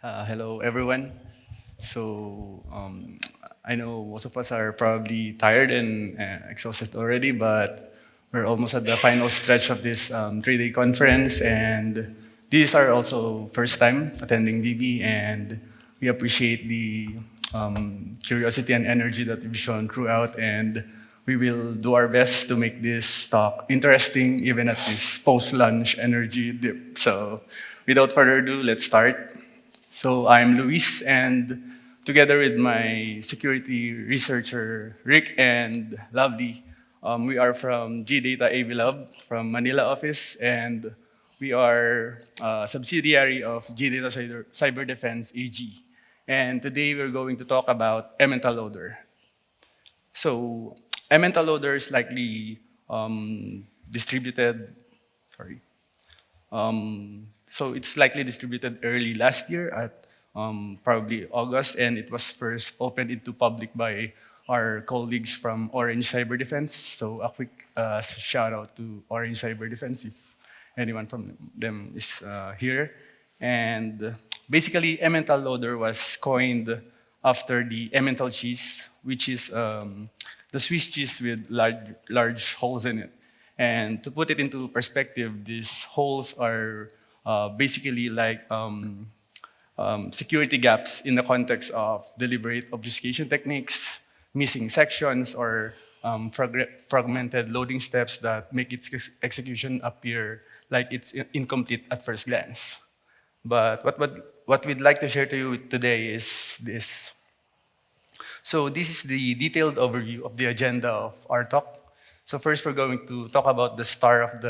Hello, everyone. I know most of us are probably tired and exhausted already, but we're almost at the final stretch of this 3-day conference, and these are also first time attending BB, and we appreciate the curiosity and energy that you've shown throughout, and we will do our best to make this talk interesting, even at this post-lunch energy dip. So, without further ado, let's start. So I'm Luis, and together with my security researcher, Rick and Lovely, we are from GData AV Lab from Manila office, and we are a subsidiary of GData Cyber Defense AG. And today we're going to talk about Emmenhtal Loader. So Emmenhtal Loader is likely distributed, sorry, so it's likely distributed early last year at probably August, and it was first opened into public by our colleagues from Orange Cyber Defense. So a quick shout out to Orange Cyber Defense if anyone from them is here. And basically, Emmental Loader was coined after the Emmental cheese, which is the Swiss cheese with large holes in it. And to put it into perspective, these holes are basically like security gaps in the context of deliberate obfuscation techniques, missing sections, or fragmented loading steps that make its execution appear like it's incomplete at first glance. But what we'd like to share to you today is this. So this is the detailed overview of the agenda of our talk. So first, we're going to talk about the star of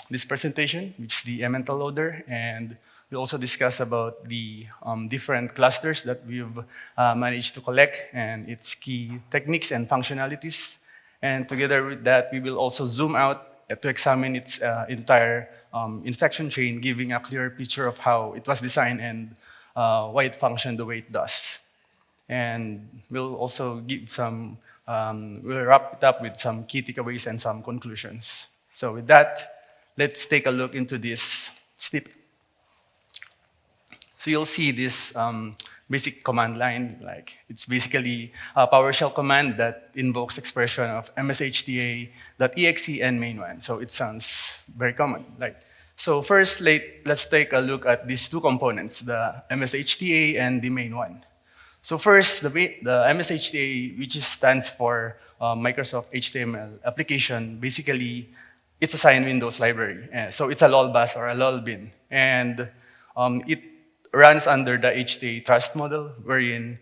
this presentation, which is the Emmenhtal Loader, and we'll also discuss about the different clusters that we've managed to collect and its key techniques and functionalities. And together with that, we will also zoom out to examine its entire infection chain, giving a clear picture of how it was designed and why it functioned the way it does. And we'll also give we'll wrap it up with some key takeaways and some conclusions. So with that, let's take a look into this snippet. So you'll see this basic command line, like it's basically a PowerShell command that invokes expression of mshta.exe and main1. So it sounds very common. So first, let's take a look at these two components, the mshta and the main1. So first, the MSHTA, which stands for Microsoft HTML application, basically, it's a sign Windows library. So it's a LOLBAS or a LOLBin. And it runs under the HTA trust model, wherein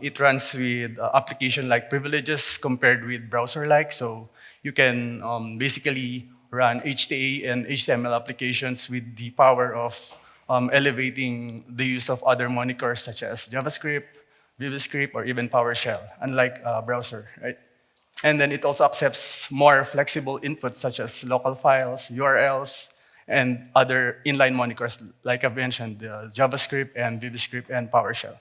it runs with application-like privileges compared with browser-like. So you can basically run HTA and HTML applications with the power of elevating the use of other monikers such as JavaScript, VBScript, or even PowerShell, unlike a browser, right? And then it also accepts more flexible inputs such as local files, URLs, and other inline monikers, like I've mentioned, JavaScript and VBScript and PowerShell.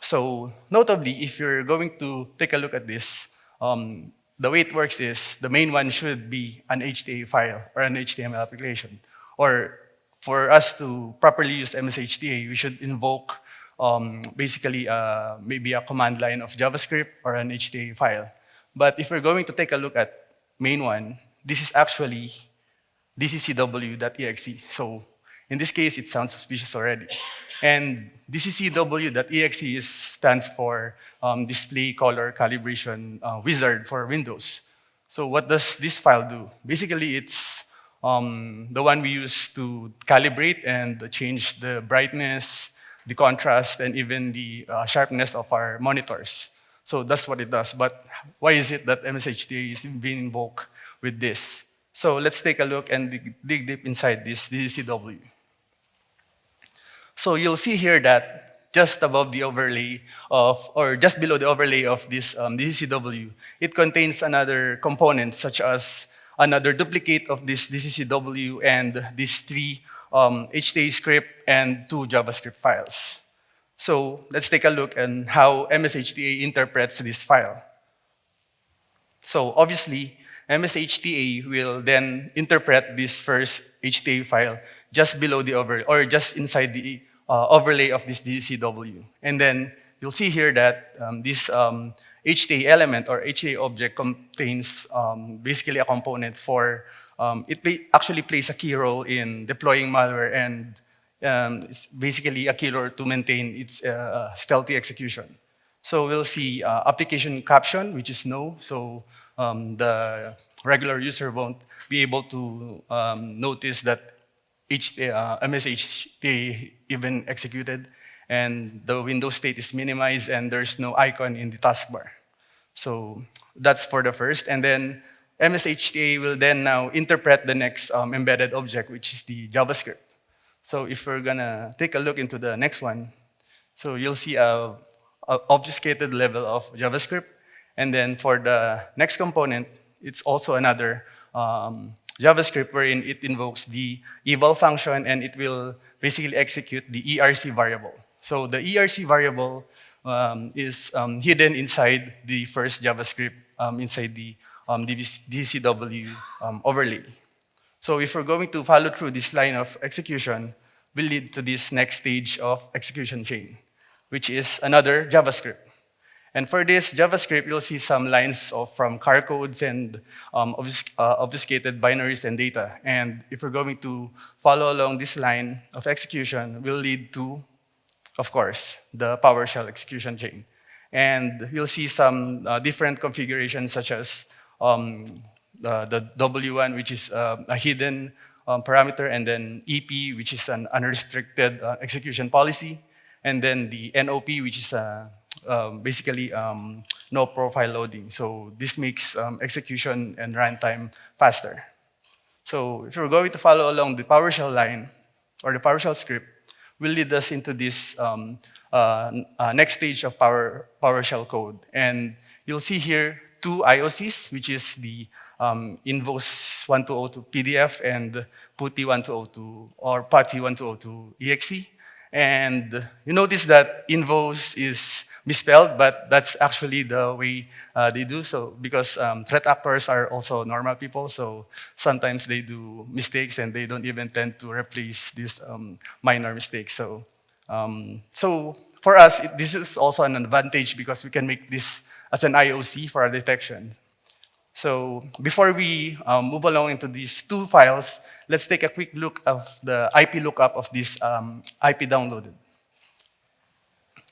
So notably, if you're going to take a look at this, the way it works is the main one should be an HTA file or an HTML application. Or for us to properly use MSHTA, we should invoke basically maybe a command line of JavaScript or an HTA file. But if we're going to take a look at main one, this is actually dccw.exe. So in this case, it sounds suspicious already. And dccw.exe stands for Display Color Calibration Wizard for Windows. So what does this file do? Basically, it's the one we use to calibrate and change the brightness, the contrast, and even the sharpness of our monitors. So that's what it does. But why is it that MSHTA is being invoked with this? So let's take a look and dig deep inside this DCW. So you'll see here that just above the overlay of, or just below the overlay of this DCW, it contains another component such as another duplicate of this DCCW and these three HTA script and two JavaScript files. So let's take a look at how MSHTA interprets this file. So obviously, MSHTA will then interpret this first HTA file just below the overlay, or just inside the overlay of this DCW. And then you'll see here that this HTA element or HTA object contains basically a component for, actually plays a key role in deploying malware, and it's basically a key role to maintain its stealthy execution. So we'll see application caption, which is no. So the regular user won't be able to notice that MSHTA even executed, and the Windows state is minimized, and there's no icon in the taskbar. So that's for the first. And then MSHTA will then now interpret the next embedded object, which is the JavaScript. So if we're gonna take a look into the next one, so you'll see a obfuscated level of JavaScript. And then for the next component, it's also another JavaScript wherein it invokes the eval function, and it will basically execute the ERC variable. So the ERC variable is hidden inside the first JavaScript, inside the DCW overlay. So if we're going to follow through this line of execution, will lead to this next stage of execution chain, which is another JavaScript. And for this JavaScript, you'll see some lines from car codes and obfuscated binaries and data. And if we're going to follow along this line of execution, will lead to, of course, the PowerShell execution chain. And you'll see some different configurations, such as the W1, which is a hidden parameter, and then EP, which is an unrestricted execution policy, and then the NOP, which is basically no profile loading. So this makes execution and runtime faster. So if we're going to follow along the PowerShell line, or the PowerShell script, will lead us into this next stage of PowerShell code. And you'll see here two IOCs, which is the invoice 1202 PDF and PuTTY 1202 or PuTTY 1202 exe. And you notice that invoice is misspelled, but that's actually the way they do so, because threat actors are also normal people, so sometimes they do mistakes and they don't even tend to replace these minor mistakes. So, so for us, this is also an advantage because we can make this as an IOC for our detection. So before we move along into these two files, let's take a quick look of the IP lookup of this IP downloaded.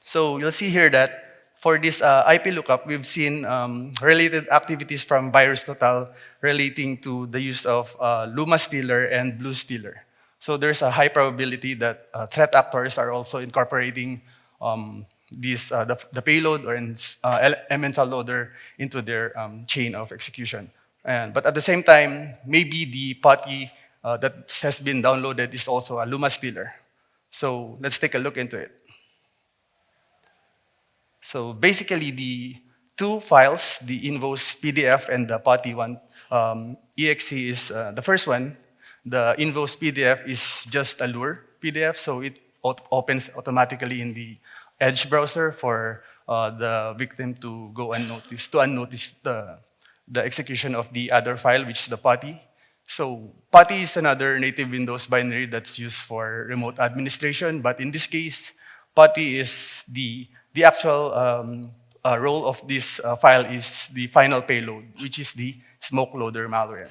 So you'll see here that for this IP lookup, we've seen related activities from VirusTotal relating to the use of Lumma stealer and Blue stealer. So there's a high probability that threat actors are also incorporating the payload or Emmenhtal Loader into their chain of execution. But at the same time, maybe the PuTTY that has been downloaded is also a Lumma stealer. So let's take a look into it. So basically, the two files, the invoice PDF and the PuTTY one exe is the first one. The invoice PDF is just a Lure PDF, so it opens automatically in the Edge browser for the victim to go unnoticed, to unnotice the execution of the other file, which is the PuTTY. So PuTTY is another native Windows binary that's used for remote administration, but in this case, PuTTY is the actual role of this file is the final payload, which is the SmokeLoader malware.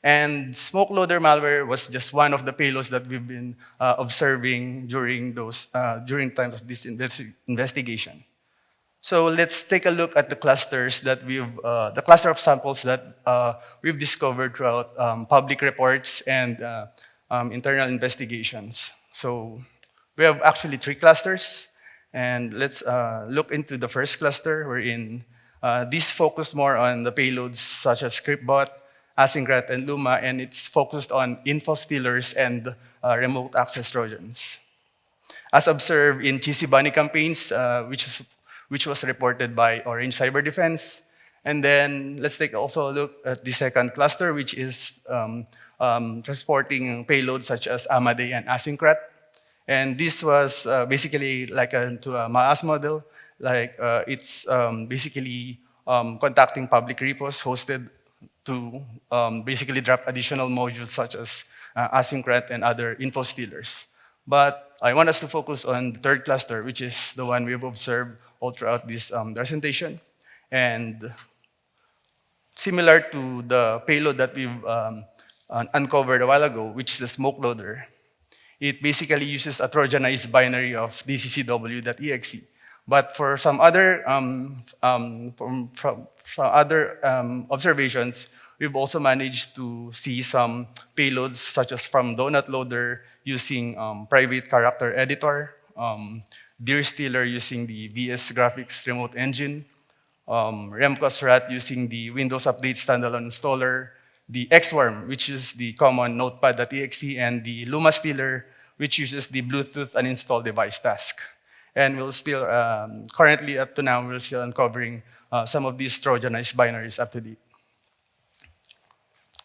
And SmokeLoader malware was just one of the payloads that we've been observing during times of this investigation. So let's take a look at the clusters that the cluster of samples that we've discovered throughout public reports and internal investigations. So we have actually 3 clusters. And let's look into the first cluster, wherein these focus more on the payloads such as CryptBot, Mshta and Lumma, and it's focused on infostealers and remote access trojans. As observed in cheesy bunny campaigns, which was reported by Orange Cyber Defense. And then let's take also a look at the second cluster, which is transporting payloads such as Amade and Asyncrat. And this was basically like a MaaS model. Like it's basically contacting public repos hosted to basically drop additional modules such as Asyncrat and other infostealers. But I want us to focus on the third cluster, which is the one we've observed all throughout this presentation. And similar to the payload that we've uncovered a while ago, which is the SmokeLoader, it basically uses a Trojanized binary of dccw.exe. But for some other from other observations, we've also managed to see some payloads, such as from Donut Loader using private character editor, Deer Stealer using the VS Graphics remote engine, Remcos Rat using the Windows Update standalone installer, the Xworm, which is the common notepad.exe, and the Lumma Stealer, which uses the Bluetooth uninstall device task. And we'll still, currently up to now, we're still uncovering some of these Trojanized binaries up to date.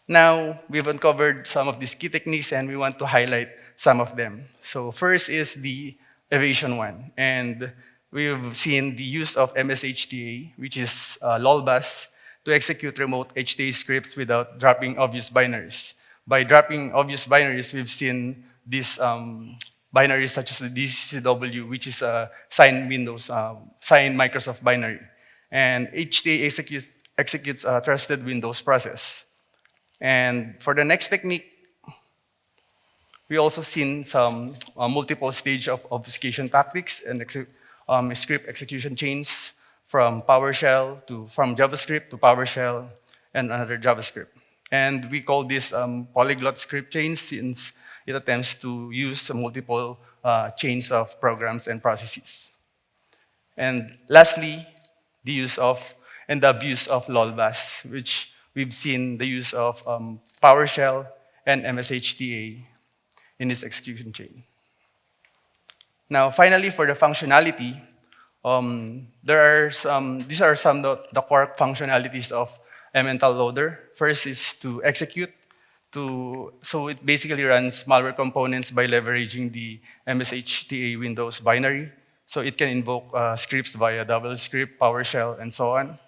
Now, we've uncovered some of these key techniques, and we want to highlight some of them. So first is the evasion one. And we've seen the use of MSHTA, which is LOLBAS, to execute remote HTA scripts without dropping obvious binaries. By dropping obvious binaries, we've seen these binaries such as the DCCW, which is a signed Windows, signed Microsoft binary. And HTA executes a trusted Windows process. And for the next technique, we also seen some multiple stage of obfuscation tactics and script execution chains from from JavaScript to PowerShell and another JavaScript. And we call this polyglot script chains since it attempts to use multiple chains of programs and processes. And lastly, the use of and the abuse of LOLBAS, which we've seen the use of PowerShell and MSHTA in this execution chain. Now, finally, for the functionality, these are some of the core functionalities of Emmenhtal Loader. First is to execute. So it basically runs malware components by leveraging the MSHTA Windows binary. So it can invoke scripts via double script, PowerShell, and so on.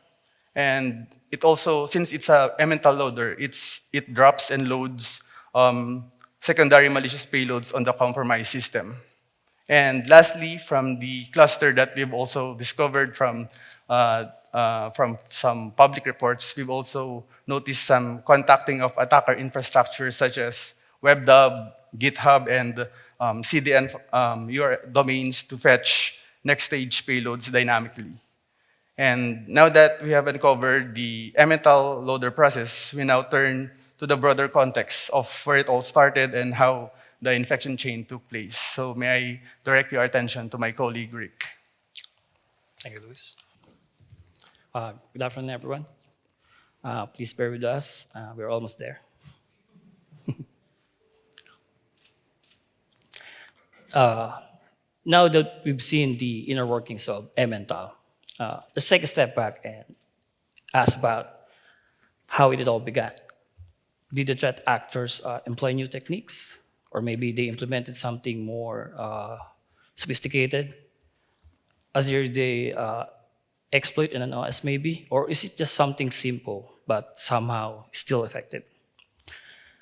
And it also, since it's a Emmenhtal Loader, it drops and loads secondary malicious payloads on the compromised system. And lastly, from the cluster that we've also discovered from some public reports, we've also noticed some contacting of attacker infrastructure such as WebDub, GitHub, and CDN domains to fetch next stage payloads dynamically. And now that we have uncovered the Emmenhtal Loader process, we now turn to the broader context of where it all started and how the infection chain took place. So may I direct your attention to my colleague, Rick. Thank you, Luis. Good afternoon, everyone. Please bear with us. We're almost there. Now that we've seen the inner workings of Emmenhtal, let's take a step back and ask about how it all began. Did the threat actors employ new techniques? Or maybe they implemented something more sophisticated? As they exploit in an OS maybe? Or is it just something simple but somehow still effective?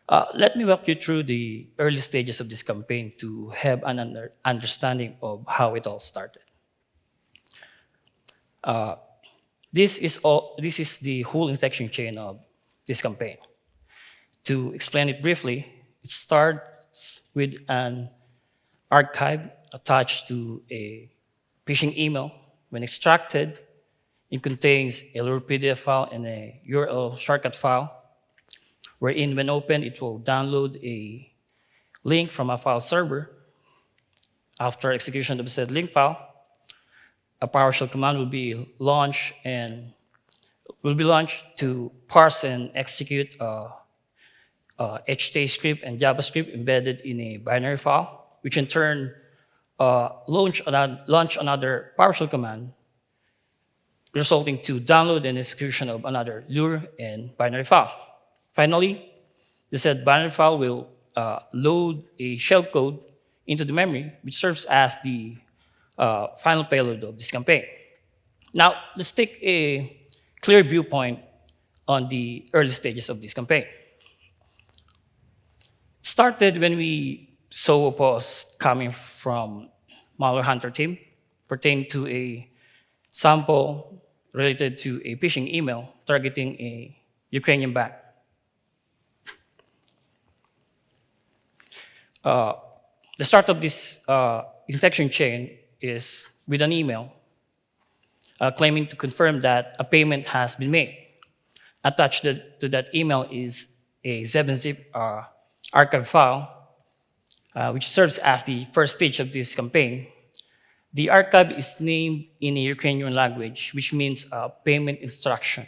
Let me walk you through the early stages of this campaign to have an understanding of how it all started. This is the whole infection chain of this campaign. To explain it briefly, it starts with an archive attached to a phishing email. When extracted, it contains a LOR PDF file and a URL shortcut file, wherein when opened, it will download a link from a file server. After execution of said link file, a PowerShell command will be launched to parse and execute HTA script and JavaScript embedded in a binary file, which in turn launch another PowerShell command, resulting to download and execution of another LOR and binary file. Finally, the said binary file will load a shellcode into the memory, which serves as the final payload of this campaign. Now, let's take a clear viewpoint on the early stages of this campaign. Started when we SOA post coming from malware hunter team pertain to a sample related to a phishing email targeting a Ukrainian bank. The start of this infection chain is with an email claiming to confirm that a payment has been made. Attached to that email is a 7-zip archive file, which serves as the first stage of this campaign. The archive is named in a Ukrainian language, which means payment instruction.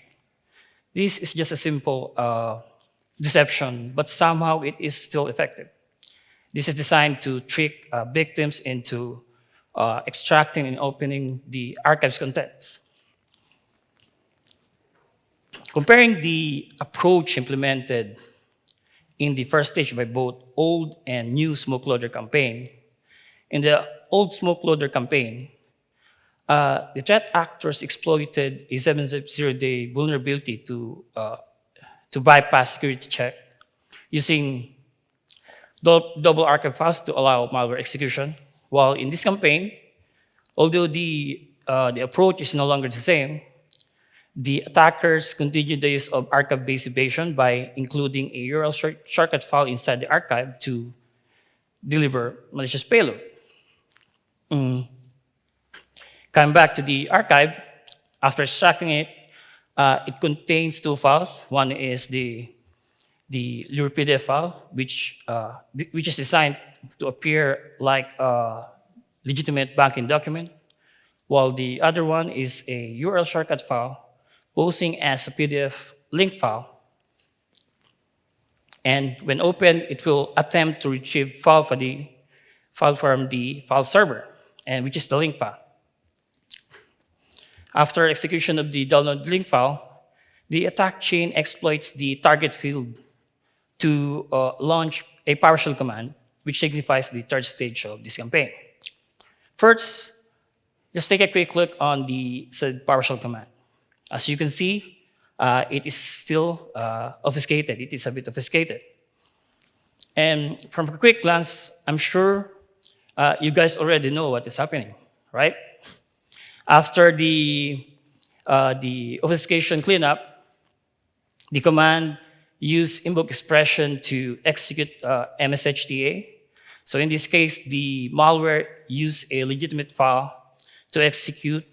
This is just a simple deception, but somehow it is still effective. This is designed to trick victims into extracting and opening the archive's contents. Comparing the approach implemented in the first stage by both old and new SmokeLoader campaign, in the old SmokeLoader campaign, the threat actors exploited a 7-zip 0-day vulnerability to bypass security check using double archive files to allow malware execution. While in this campaign, although the approach is no longer the same, the attackers continued the use of archive-based evasion by including a URL shortcut file inside the archive to deliver malicious payload. Coming back to the archive, after extracting it, it contains two files. One is the PDF file, which is designed to appear like a legitimate banking document, while the other one is a URL shortcut file posing as a PDF link file. And when opened, it will attempt to retrieve file from the file server, and which is the link file. After execution of the download link file, the attack chain exploits the target field to launch a PowerShell command, which signifies the third stage of this campaign. First, let's take a quick look on the said PowerShell command. As you can see, it is still obfuscated. It is a bit obfuscated. And from a quick glance, I'm sure you guys already know what is happening, right? After the obfuscation cleanup, the command used invoke expression to execute MSHTA. So in this case, the malware used a legitimate file to execute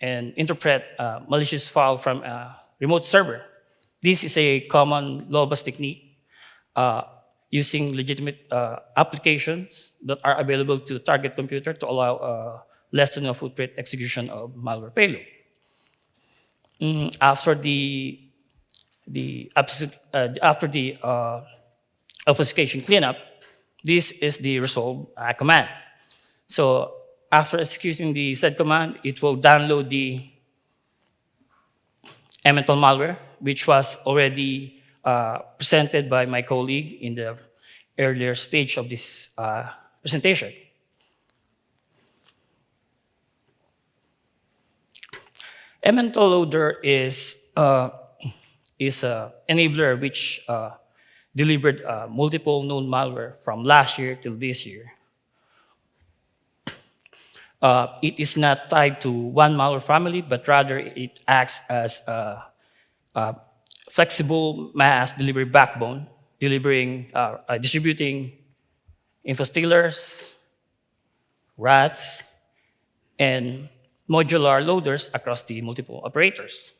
and interpret a malicious file from a remote server. This is a common LOLBAS technique using legitimate applications that are available to target computer to allow less than no footprint execution of malware payload. After the obfuscation cleanup, this is the resolve command. So after executing the said command, it will download the Emmenhtal malware, which was already presented by my colleague in the earlier stage of this presentation. Emmenhtal Loader is an enabler which delivered multiple known malware from last year till this year. It is not tied to one malware family, but rather it acts as a flexible MaaS delivery backbone, distributing infostealers, rats, and modular loaders across the multiple operators.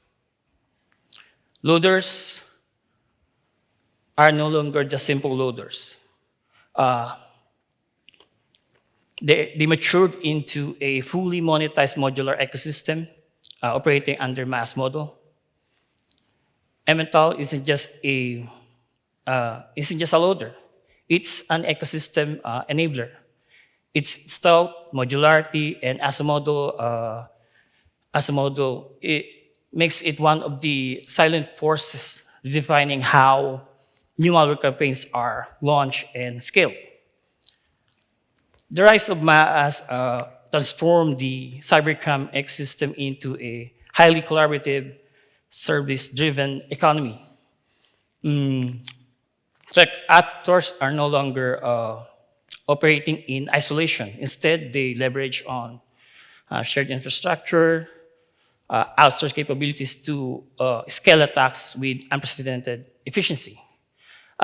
Loaders are no longer just simple loaders. They matured into a fully monetized modular ecosystem operating under MaaS model. Emmenhtal isn't just a loader. It's an ecosystem enabler. Its stealth, modularity, and as a model, it makes it one of the silent forces defining how new malware campaigns are launched and scaled. The rise of MaaS transformed the cybercrime ecosystem into a highly collaborative, service-driven economy. Threat actors are no longer operating in isolation. Instead, they leverage on shared infrastructure, outsource capabilities to scale attacks with unprecedented efficiency.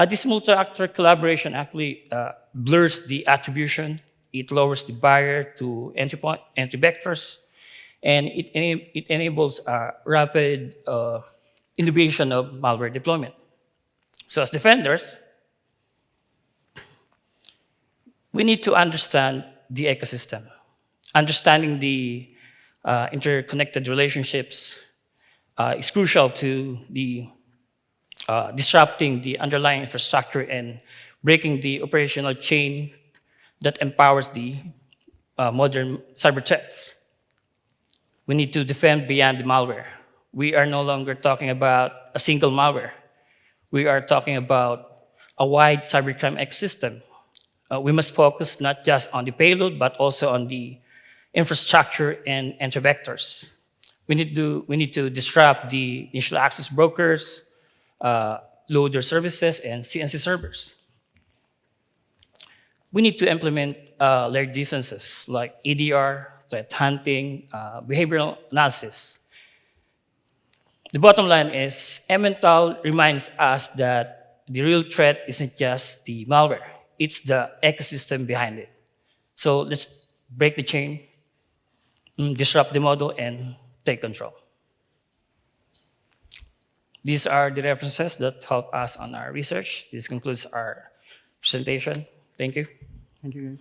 This multi-actor collaboration actually blurs the attribution. It lowers the barrier to entry vectors, and it enables rapid innovation of malware deployment. So as defenders, we need to understand the ecosystem. Understanding the interconnected relationships is crucial to the disrupting the underlying infrastructure and breaking the operational chain that empowers the modern cyber threats. We need to defend beyond the malware. We are no longer talking about a single malware. We are talking about a wide cybercrime ecosystem. We must focus not just on the payload, but also on the infrastructure and entry vectors. We need to disrupt the initial access brokers, loader services, and CNC servers. We need to implement layered defenses like EDR, threat hunting, behavioral analysis. The bottom line is Emmenhtal reminds us that the real threat isn't just the malware, it's the ecosystem behind it. So let's break the chain, disrupt the model, and take control. These are the references that help us on our research. This concludes our presentation. Thank you. Thank you, guys.